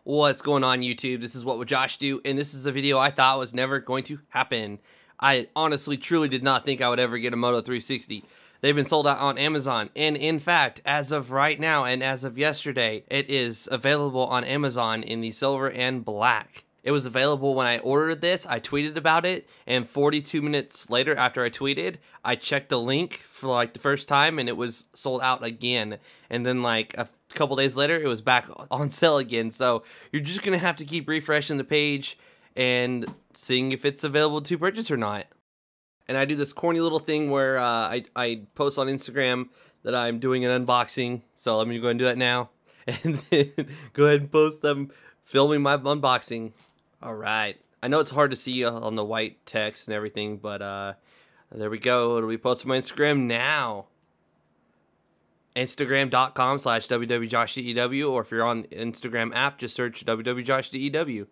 What's going on, YouTube? This is What Would Josh Do, and this is a video I thought was never going to happen. I honestly, truly did not think I would ever get a Moto 360. They've been sold out on Amazon, and in fact, as of right now and as of yesterday, it is available on Amazon in the silver and black. It was available when I ordered this. I tweeted about it, and 42 minutes later after I tweeted, I checked the link for like the first time, and it was sold out again. And then like a couple days later, it was back on sale again. So you're just gonna have to keep refreshing the page and seeing if it's available to purchase or not. And I do this corny little thing where I post on Instagram that I'm doing an unboxing. So let me go ahead and do that now, and then go ahead and post them filming my unboxing. All right. I know it's hard to see on the white text and everything, but there we go. It'll be posted on my Instagram now. Instagram.com/wwjoshdew, or if you're on the Instagram app, just search wwjoshdew.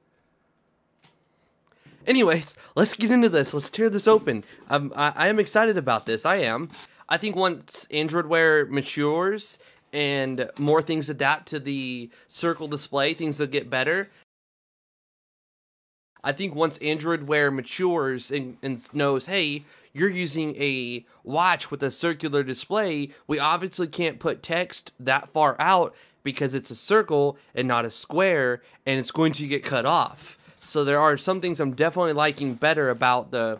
Anyways, let's get into this. Let's tear this open. I am excited about this. I am. I think once Android Wear matures and more things adapt to the circle display, things will get better. I think once Android Wear matures and knows, hey, you're using a watch with a circular display, we obviously can't put text that far out because it's a circle and not a square, and it's going to get cut off. So there are some things I'm definitely liking better about the,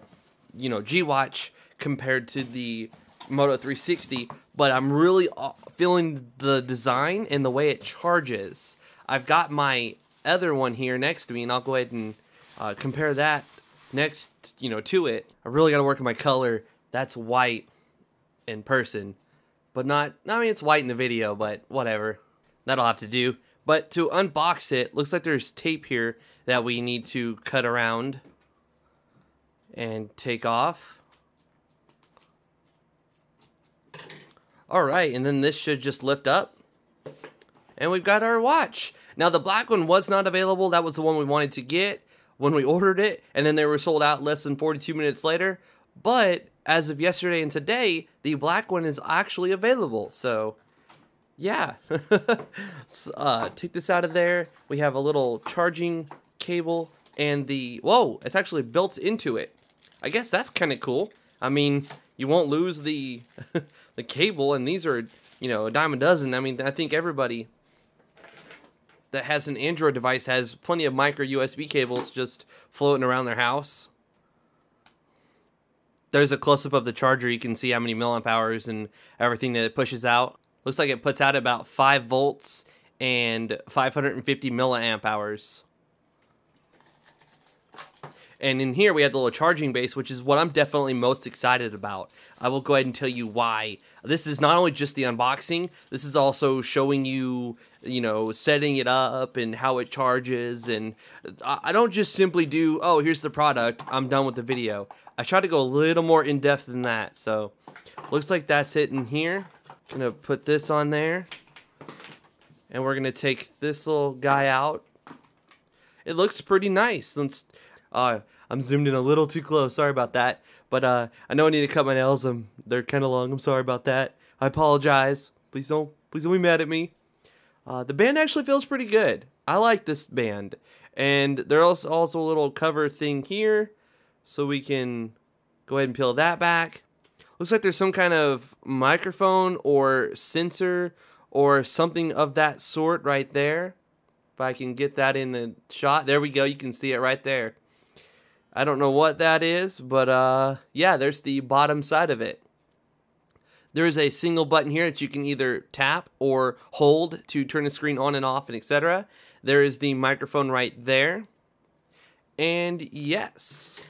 G-Watch compared to the Moto 360, but I'm really feeling the design and the way it charges. I've got my other one here next to me, and I'll go ahead and compare that next, to it. I really got to work on my color. That's white in person, but not, I mean, it's white in the video, but whatever. That'll have to do. But to unbox it, looks like there's tape here that we need to cut around and take off. All right, and then this should just lift up, and we've got our watch. Now, the black one was not available. That was the one we wanted to get when we ordered it, and then they were sold out less than 42 minutes later. But as of yesterday and today, the black one is actually available. So yeah. Take this out of there. We have a little charging cable, and whoa, it's actually built into it. I guess that's kind of cool. I mean, you won't lose the the cable, and these are, a dime a dozen. I mean, I think everybody that has an Android device has plenty of micro USB cables just floating around their house. There's a close-up of the charger. You can see how many milliamp hours and everything that it pushes out. Looks like it puts out about 5 volts and 550 milliamp hours. And in here we have the little charging base, which is what I'm definitely most excited about. I will go ahead and tell you why. This is not only just the unboxing, this is also showing you, setting it up and how it charges. And I don't just simply do, oh, here's the product, I'm done with the video. I try to go a little more in depth than that. So looks like that's it in here. Gonna put this on there, and we're gonna take this little guy out. It looks pretty nice. I'm zoomed in a little too close, sorry about that, but I know I need to cut my nails. They're kind of long. I'm sorry about that. I apologize. Please don't be mad at me. The band actually feels pretty good. I like this band, and there's also a little cover thing here, so we can go ahead and peel that back. Looks like there's some kind of microphone or sensor or something of that sort right there. If I can get that in the shot. There we go. You can see it right there. I don't know what that is, but yeah, there's the bottom side of it. There is a single button here that you can either tap or hold to turn the screen on and off, and etc. There is the microphone right there. And yes.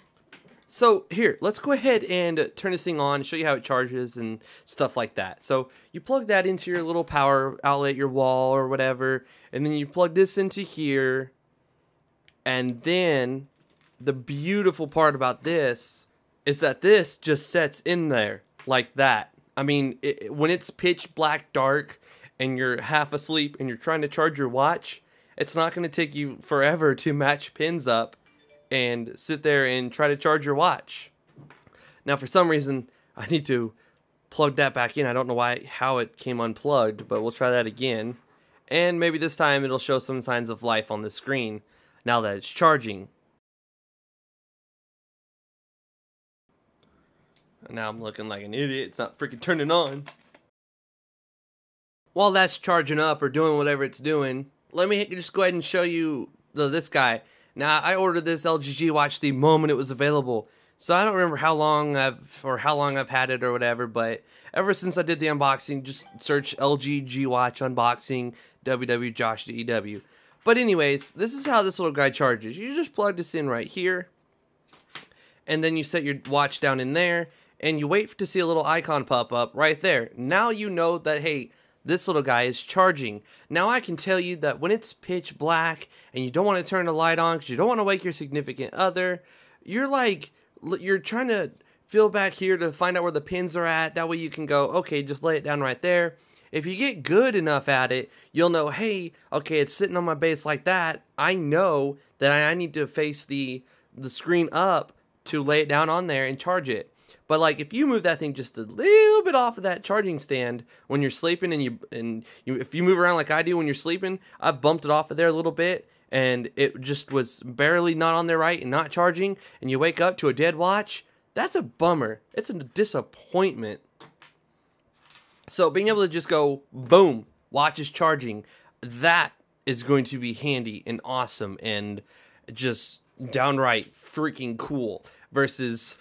So here, let's go ahead and turn this thing on, show you how it charges and stuff like that. So you plug that into your little power outlet, your wall or whatever, and then you plug this into here. And then the beautiful part about this is that this just sets in there like that. I mean, when it's pitch black dark and you're half asleep and you're trying to charge your watch, it's not going to take you forever to match pins up and sit there and try to charge your watch. Now, for some reason, I need to plug that back in. I don't know how it came unplugged, but we'll try that again. And maybe this time it'll show some signs of life on the screen now that it's charging. Now I'm looking like an idiot. It's not freaking turning on. While that's charging up or doing whatever it's doing, let me just go ahead and show you this guy. Now, I ordered this LG G watch the moment it was available, so I don't remember how long I've had it or whatever, but ever since I did the unboxing, just search LG G watch unboxing wwjoshdew. But anyways, this is how this little guy charges. You just plug this in right here, and then you set your watch down in there, and you wait to see a little icon pop up right there. Now you know that, hey, this little guy is charging. Now I can tell you that when it's pitch black and you don't want to turn the light on because you don't want to wake your significant other, you're trying to feel back here to find out where the pins are at. That way you can go, okay, just lay it down right there. If you get good enough at it, you'll know, hey, okay, it's sitting on my base like that. I know that I need to face the screen up to lay it down on there and charge it. But like if you move that thing just a little bit off of that charging stand when you're sleeping, and if you move around like I do when you're sleeping, I've bumped it off of there a little bit and it just was barely not on there right and not charging, and you wake up to a dead watch, that's a bummer. It's a disappointment. So being able to just go boom, watch is charging, that is going to be handy and awesome and just downright freaking cool, versus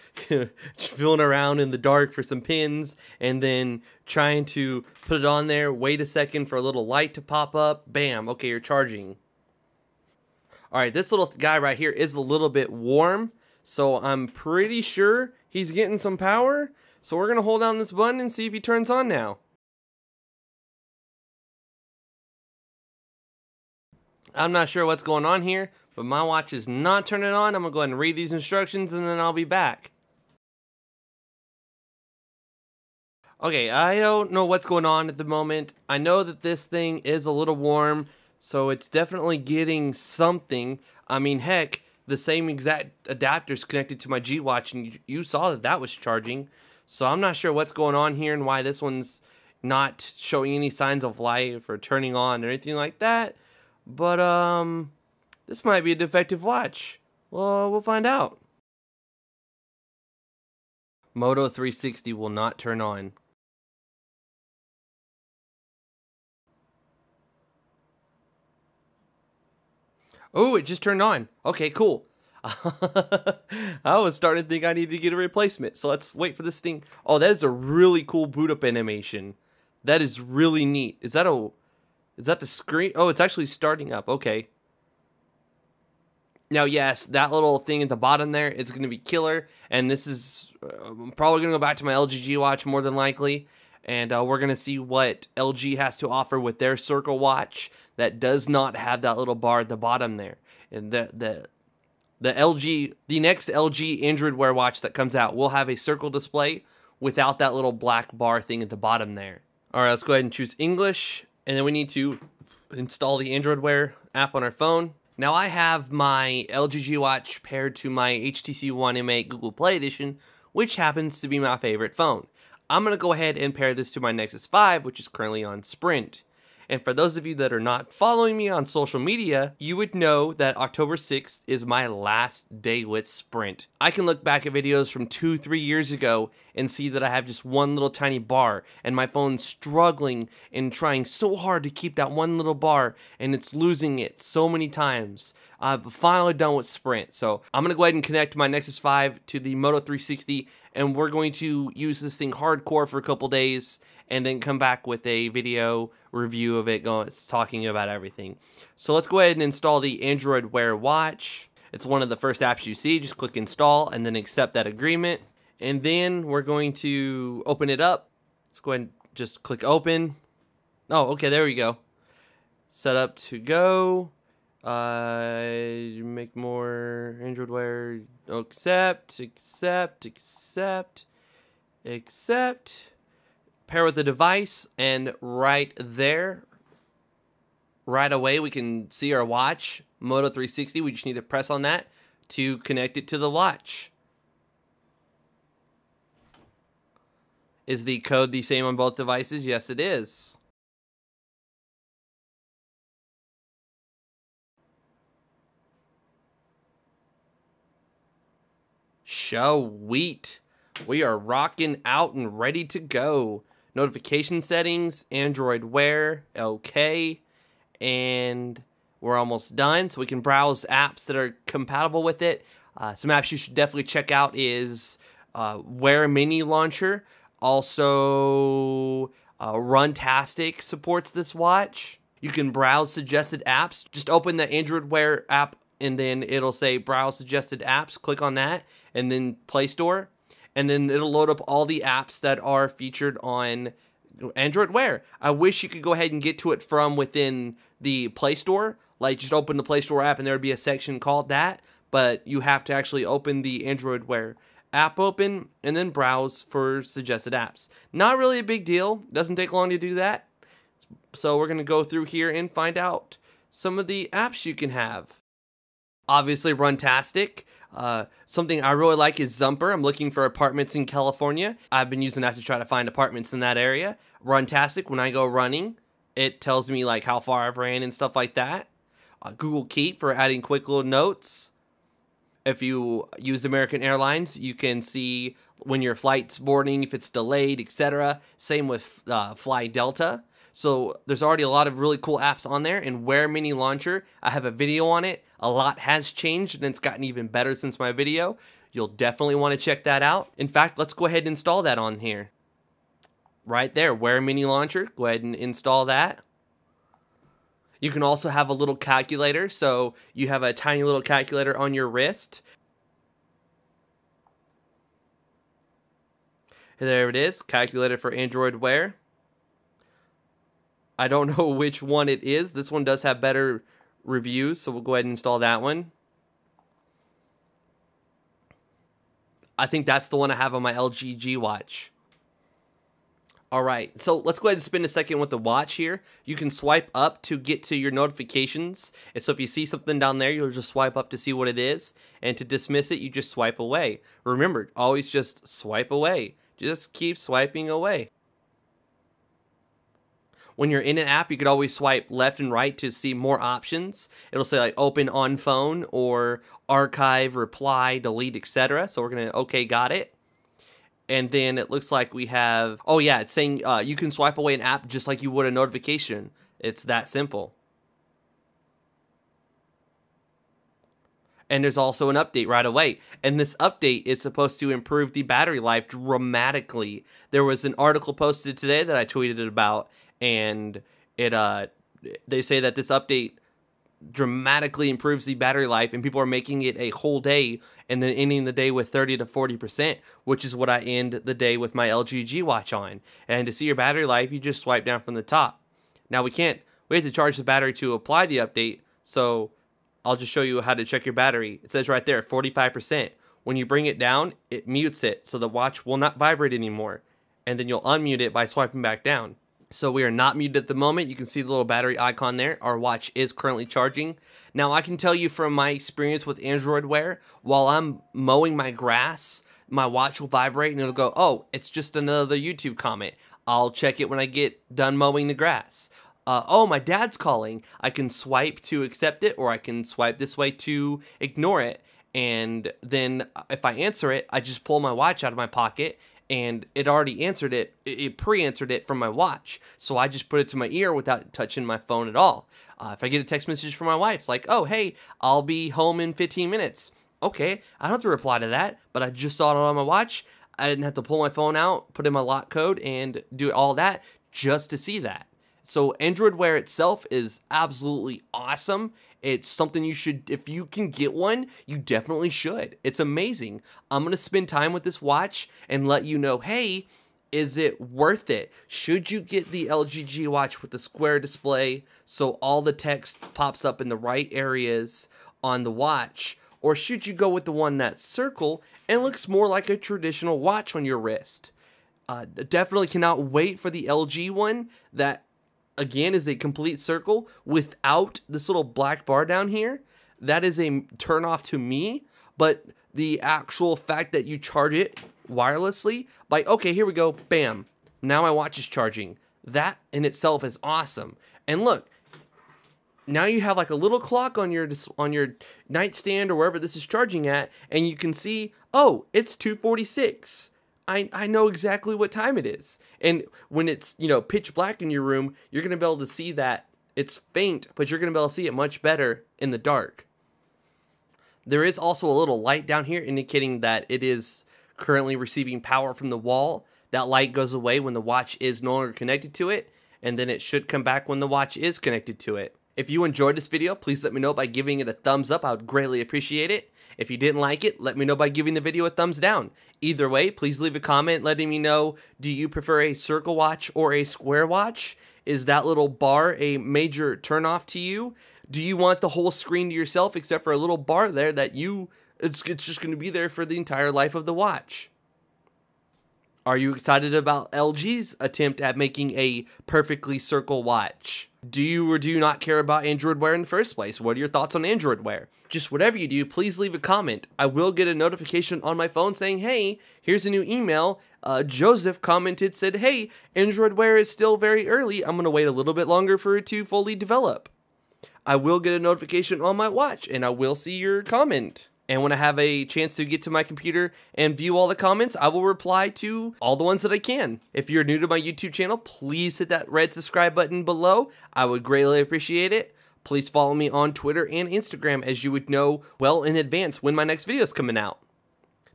feeling around in the dark for some pins and then trying to put it on there, wait a second for a little light to pop up, bam, okay, you're charging. Alright, this little guy right here is a little bit warm, so I'm pretty sure he's getting some power. So we're gonna hold down this button and see if he turns on now. I'm not sure what's going on here, but my watch is not turning on. I'm going to go ahead and read these instructions and then I'll be back. Okay, I don't know what's going on at the moment. I know that this thing is a little warm, so it's definitely getting something. I mean, heck, the same exact adapter's connected to my G watch, and you saw that that was charging. So I'm not sure what's going on here and why this one's not showing any signs of life or turning on or anything like that. But this might be a defective watch. Well, we'll find out. Moto 360 will not turn on. Oh, it just turned on. Okay, cool. I was starting to think I needed to get a replacement. So let's wait for this thing. Oh, that is a really cool boot up animation. That is really neat. Is that the screen? Oh, it's actually starting up. Okay. Now, yes, that little thing at the bottom there is going to be killer. And this is probably going to go back to my LG G watch more than likely. And we're going to see what LG has to offer with their Circle watch that does not have that little bar at the bottom there. And the next LG Android Wear watch that comes out will have a Circle display without that little black bar thing at the bottom there. All right, let's go ahead and choose English. And then we need to install the Android Wear app on our phone. Now I have my LG G watch paired to my HTC One M8 Google Play Edition, which happens to be my favorite phone. I'm going to go ahead and pair this to my Nexus 5, which is currently on Sprint. And for those of you that are not following me on social media, you would know that October 6th is my last day with Sprint. I can look back at videos from 2-3 years ago and see that I have just one little tiny bar, and my phone's struggling and trying so hard to keep that one little bar, and it's losing it so many times. I've finally done with Sprint, so I'm going to go ahead and connect my Nexus 5 to the Moto 360, and we're going to use this thing hardcore for a couple days, and then come back with a video review of it talking about everything. So let's go ahead and install the Android Wear watch. It's one of the first apps you see. Just click install and then accept that agreement. And then we're going to open it up. Let's go ahead and just click open. Oh, okay, there we go. Set up to go. Make more Android Wear. Accept. Pair with the device, and right there, right away, we can see our watch, Moto 360. We just need to press on that to connect it to the watch. Is the code the same on both devices? Yes, it is. Sweet. We are rocking out and ready to go. Notification settings, Android Wear, okay. And we're almost done, so we can browse apps that are compatible with it. Some apps you should definitely check out is Wear Mini Launcher. Also, Runtastic supports this watch. You can browse suggested apps. Just open the Android Wear app and then it'll say browse suggested apps. Click on that and then Play Store. And then it'll load up all the apps that are featured on Android Wear. I wish you could go ahead and get to it from within the Play Store. Like just open the Play Store app and there would be a section called that. But you have to actually open the Android Wear app open and then browse for suggested apps. Not really a big deal. Doesn't take long to do that. So we're going to go through here and find out some of the apps you can have. Obviously, Runtastic. Something I really like is Zumper. I'm looking for apartments in California. I've been using that to try to find apartments in that area. Runtastic, when I go running, it tells me like how far I've ran and stuff like that. Google Keep for adding quick little notes. If you use American Airlines, you can see when your flight's boarding, if it's delayed, etc. Same with Fly Delta. So there's already a lot of really cool apps on there. And Wear Mini Launcher, I have a video on it. A lot has changed and it's gotten even better since my video. You'll definitely want to check that out. In fact, let's go ahead and install that on here. Right there, Wear Mini Launcher. Go ahead and install that. You can also have a little calculator. So you have a tiny little calculator on your wrist. There it is, calculator for Android Wear. I don't know which one it is. This one does have better reviews, so we'll go ahead and install that one. I think that's the one I have on my LG G watch. Alright, so let's go ahead and spend a second with the watch here. You can swipe up to get to your notifications. And so if you see something down there, you'll just swipe up to see what it is. And to dismiss it, you just swipe away. Remember, always just swipe away. Just keep swiping away. When you're in an app, you could always swipe left and right to see more options. It'll say like open on phone or archive, reply, delete, etc. So we're going to, okay, got it. And then it looks like we have, oh yeah, it's saying you can swipe away an app just like you would a notification. It's that simple. And there's also an update right away. And this update is supposed to improve the battery life dramatically. There was an article posted today that I tweeted about, and they say that this update dramatically improves the battery life, and people are making it a whole day and then ending the day with 30 to 40%, which is what I end the day with my LG G watch on. And to see your battery life, you just swipe down from the top. Now we have to charge the battery to apply the update, so I'll just show you how to check your battery. It says right there, 45%. When you bring it down, it mutes it, so the watch will not vibrate anymore. And then you'll unmute it by swiping back down. So we are not muted at the moment. You can see the little battery icon there. Our watch is currently charging. Now I can tell you from my experience with Android Wear, while I'm mowing my grass, my watch will vibrate and it'll go, oh, it's just another YouTube comment. I'll check it when I get done mowing the grass. Oh, my dad's calling. I can swipe to accept it, or I can swipe this way to ignore it. And then if I answer it, I just pull my watch out of my pocket, and it already answered it. It pre-answered it from my watch. So I just put it to my ear without touching my phone at all. If I get a text message from my wife, it's like, oh, hey, I'll be home in 15 minutes. Okay, I don't have to reply to that, but I just saw it on my watch. I didn't have to pull my phone out, put in my lock code, and do all that just to see that. So Android Wear itself is absolutely awesome. It's something you should, if you can get one, you definitely should. It's amazing. I'm going to spend time with this watch and let you know, hey, is it worth it? Should you get the LG G watch with the square display so all the text pops up in the right areas on the watch? Or should you go with the one that's circle and looks more like a traditional watch on your wrist? Definitely cannot wait for the LG one that, again, is a complete circle without this little black bar down here. That is a turn off to me, but the actual fact that you charge it wirelessly, like, okay, here we go, bam, now my watch is charging. That in itself is awesome. And look, Now you have like a little clock on your nightstand or wherever this is charging at, and you can see, oh, it's 2:46. I know exactly what time it is. And when it's, you know, pitch black in your room, you're going to be able to see that it's faint, but you're going to be able to see it much better in the dark. There is also a little light down here indicating that it is currently receiving power from the wall. That light goes away when the watch is no longer connected to it, and then it should come back when the watch is connected to it. If you enjoyed this video, please let me know by giving it a thumbs up. I would greatly appreciate it. If you didn't like it, let me know by giving the video a thumbs down. Either way, please leave a comment letting me know, do you prefer a circle watch or a square watch? Is that little bar a major turnoff to you? Do you want the whole screen to yourself except for a little bar there that it's just going to be there for the entire life of the watch? Are you excited about LG's attempt at making a perfectly circle watch? Do you or do you not care about Android Wear in the first place? What are your thoughts on Android Wear? Just whatever you do, please leave a comment. I will get a notification on my phone saying, hey, here's a new email. Joseph commented, said, hey, Android Wear is still very early. I'm going to wait a little bit longer for it to fully develop. I will get a notification on my watch, and I will see your comment. And when I have a chance to get to my computer and view all the comments, I will reply to all the ones that I can. If you're new to my YouTube channel, please hit that red subscribe button below. I would greatly appreciate it. Please follow me on Twitter and Instagram, as you would know well in advance when my next video is coming out.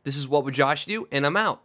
This is What Would Josh Do, and I'm out.